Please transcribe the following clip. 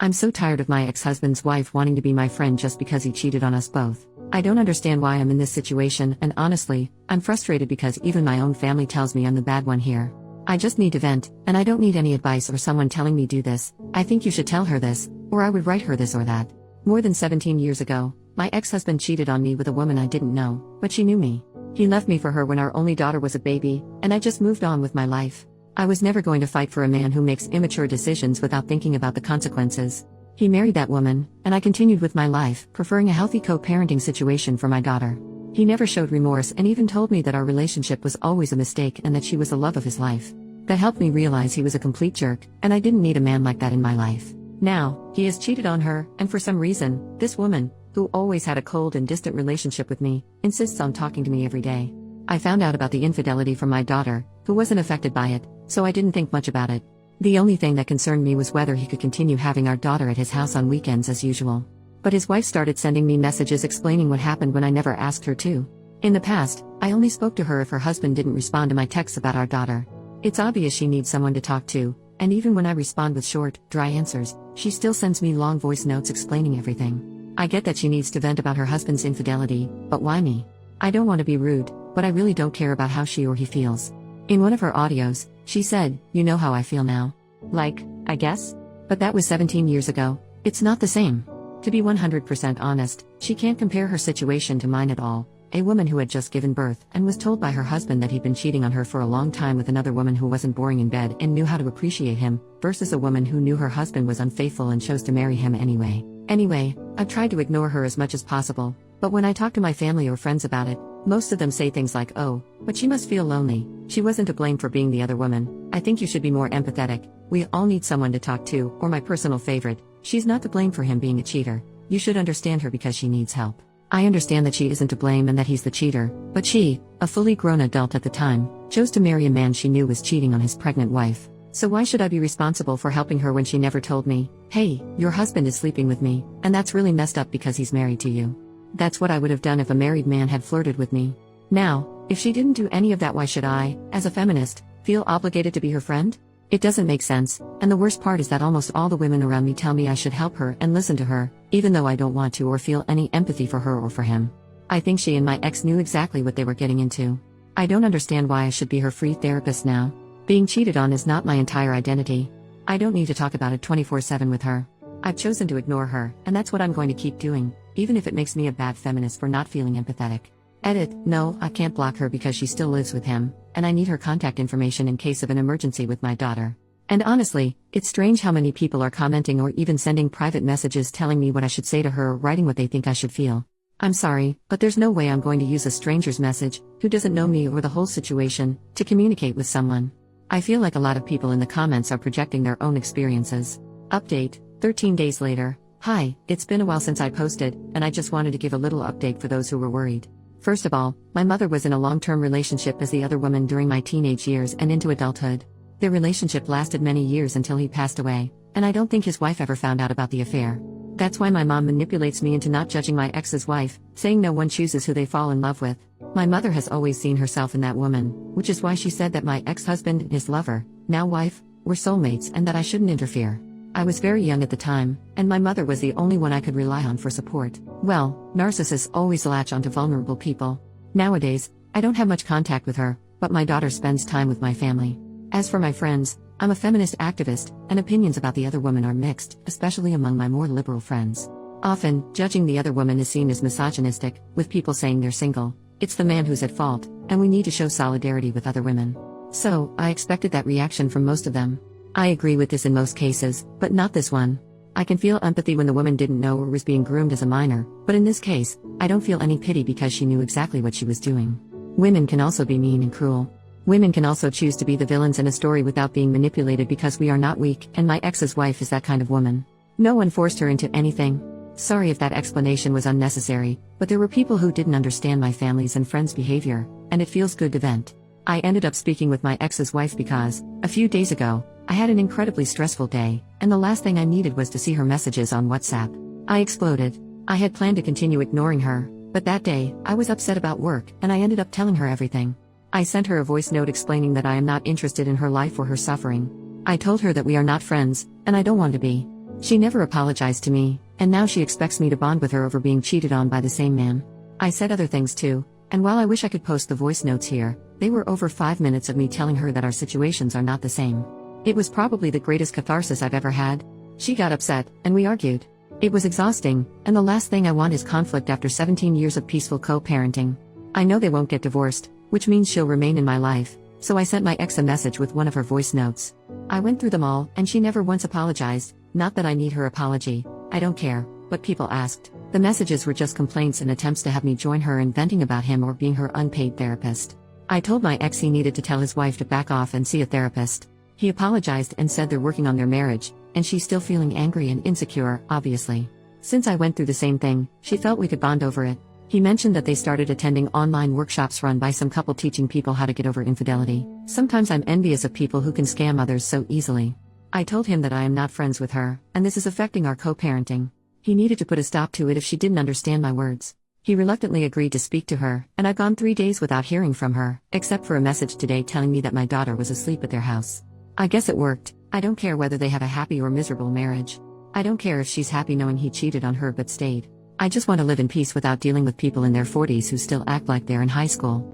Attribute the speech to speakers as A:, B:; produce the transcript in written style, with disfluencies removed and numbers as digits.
A: I'm so tired of my ex-husband's wife wanting to be my friend just because he cheated on us both. I don't understand why I'm in this situation, and honestly, I'm frustrated because even my own family tells me I'm the bad one here. I just need to vent, and I don't need any advice or someone telling me do this. I think you should tell her this, or I would write her this or that. More than 17 years ago, my ex-husband cheated on me with a woman I didn't know, but she knew me. He left me for her when our only daughter was a baby, and I just moved on with my life. I was never going to fight for a man who makes immature decisions without thinking about the consequences. He married that woman, and I continued with my life, preferring a healthy co-parenting situation for my daughter. He never showed remorse and even told me that our relationship was always a mistake and that she was the love of his life. That helped me realize he was a complete jerk, and I didn't need a man like that in my life. Now, he has cheated on her, and for some reason, this woman, who always had a cold and distant relationship with me, insists on talking to me every day. I found out about the infidelity from my daughter, who wasn't affected by it, so I didn't think much about it. The only thing that concerned me was whether he could continue having our daughter at his house on weekends as usual. But his wife started sending me messages explaining what happened when I never asked her to. In the past, I only spoke to her if her husband didn't respond to my texts about our daughter. It's obvious she needs someone to talk to, and even when I respond with short, dry answers, she still sends me long voice notes explaining everything. I get that she needs to vent about her husband's infidelity, but why me? I don't want to be rude, but I really don't care about how she or he feels. In one of her audios, she said, "You know how I feel now." Like, I guess? But that was 17 years ago. It's not the same. To be 100% honest, she can't compare her situation to mine at all. A woman who had just given birth and was told by her husband that he'd been cheating on her for a long time with another woman who wasn't boring in bed and knew how to appreciate him, versus a woman who knew her husband was unfaithful and chose to marry him anyway. Anyway, I've tried to ignore her as much as possible, but when I talk to my family or friends about it, most of them say things like, "Oh, but she must feel lonely. She wasn't to blame for being the other woman. I think you should be more empathetic. We all need someone to talk to," or my personal favorite, "She's not to blame for him being a cheater. You should understand her because she needs help." I understand that she isn't to blame and that he's the cheater, but she, a fully grown adult at the time, chose to marry a man she knew was cheating on his pregnant wife. So why should I be responsible for helping her when she never told me, "Hey, your husband is sleeping with me, and that's really messed up because he's married to you"? That's what I would have done if a married man had flirted with me. Now, if she didn't do any of that, why should I, as a feminist, feel obligated to be her friend? It doesn't make sense, and the worst part is that almost all the women around me tell me I should help her and listen to her, even though I don't want to or feel any empathy for her or for him. I think she and my ex knew exactly what they were getting into. I don't understand why I should be her free therapist now. Being cheated on is not my entire identity. I don't need to talk about it 24/7 with her. I've chosen to ignore her, and that's what I'm going to keep doing, even if it makes me a bad feminist for not feeling empathetic. Edit, no, I can't block her because she still lives with him, and I need her contact information in case of an emergency with my daughter. And honestly, it's strange how many people are commenting or even sending private messages telling me what I should say to her or writing what they think I should feel. I'm sorry, but there's no way I'm going to use a stranger's message, who doesn't know me or the whole situation, to communicate with someone. I feel like a lot of people in the comments are projecting their own experiences. Update, 13 days later. Hi, it's been a while since I posted, and I just wanted to give a little update for those who were worried. First of all, my mother was in a long-term relationship as the other woman during my teenage years and into adulthood. Their relationship lasted many years until he passed away, and I don't think his wife ever found out about the affair. That's why my mom manipulates me into not judging my ex's wife, saying no one chooses who they fall in love with. My mother has always seen herself in that woman, which is why she said that my ex-husband, his lover, now wife, were soulmates and that I shouldn't interfere. I was very young at the time, and my mother was the only one I could rely on for support. Well, narcissists always latch onto vulnerable people. Nowadays, I don't have much contact with her, but my daughter spends time with my family. As for my friends, I'm a feminist activist, and opinions about the other woman are mixed, especially among my more liberal friends. Often, judging the other woman is seen as misogynistic, with people saying they're single. It's the man who's at fault, and we need to show solidarity with other women. So, I expected that reaction from most of them. I agree with this in most cases, but not this one. I can feel empathy when the woman didn't know or was being groomed as a minor, but in this case, I don't feel any pity because she knew exactly what she was doing. Women can also be mean and cruel. Women can also choose to be the villains in a story without being manipulated because we are not weak, and my ex's wife is that kind of woman. No one forced her into anything. Sorry if that explanation was unnecessary, but there were people who didn't understand my family's and friends' behavior, and it feels good to vent. I ended up speaking with my ex's wife because, a few days ago, I had an incredibly stressful day, and the last thing I needed was to see her messages on WhatsApp. I exploded. I had planned to continue ignoring her, but that day, I was upset about work, and I ended up telling her everything. I sent her a voice note explaining that I am not interested in her life or her suffering. I told her that we are not friends, and I don't want to be. She never apologized to me, and now she expects me to bond with her over being cheated on by the same man. I said other things too, and while I wish I could post the voice notes here, they were over 5 minutes of me telling her that our situations are not the same. It was probably the greatest catharsis I've ever had. She got upset, and we argued. It was exhausting, and the last thing I want is conflict after 17 years of peaceful co-parenting. I know they won't get divorced, which means she'll remain in my life, so I sent my ex a message with one of her voice notes. I went through them all, and she never once apologized. Not that I need her apology, I don't care, but people asked. The messages were just complaints and attempts to have me join her in venting about him or being her unpaid therapist. I told my ex he needed to tell his wife to back off and see a therapist. He apologized and said they're working on their marriage, and she's still feeling angry and insecure, obviously. Since I went through the same thing, she felt we could bond over it. He mentioned that they started attending online workshops run by some couple teaching people how to get over infidelity. Sometimes I'm envious of people who can scam others so easily. I told him that I am not friends with her, and this is affecting our co-parenting. He needed to put a stop to it if she didn't understand my words. He reluctantly agreed to speak to her, and I've gone 3 days without hearing from her, except for a message today telling me that my daughter was asleep at their house. I guess it worked. I don't care whether they have a happy or miserable marriage. I don't care if she's happy knowing he cheated on her but stayed. I just want to live in peace without dealing with people in their 40s who still act like they're in high school.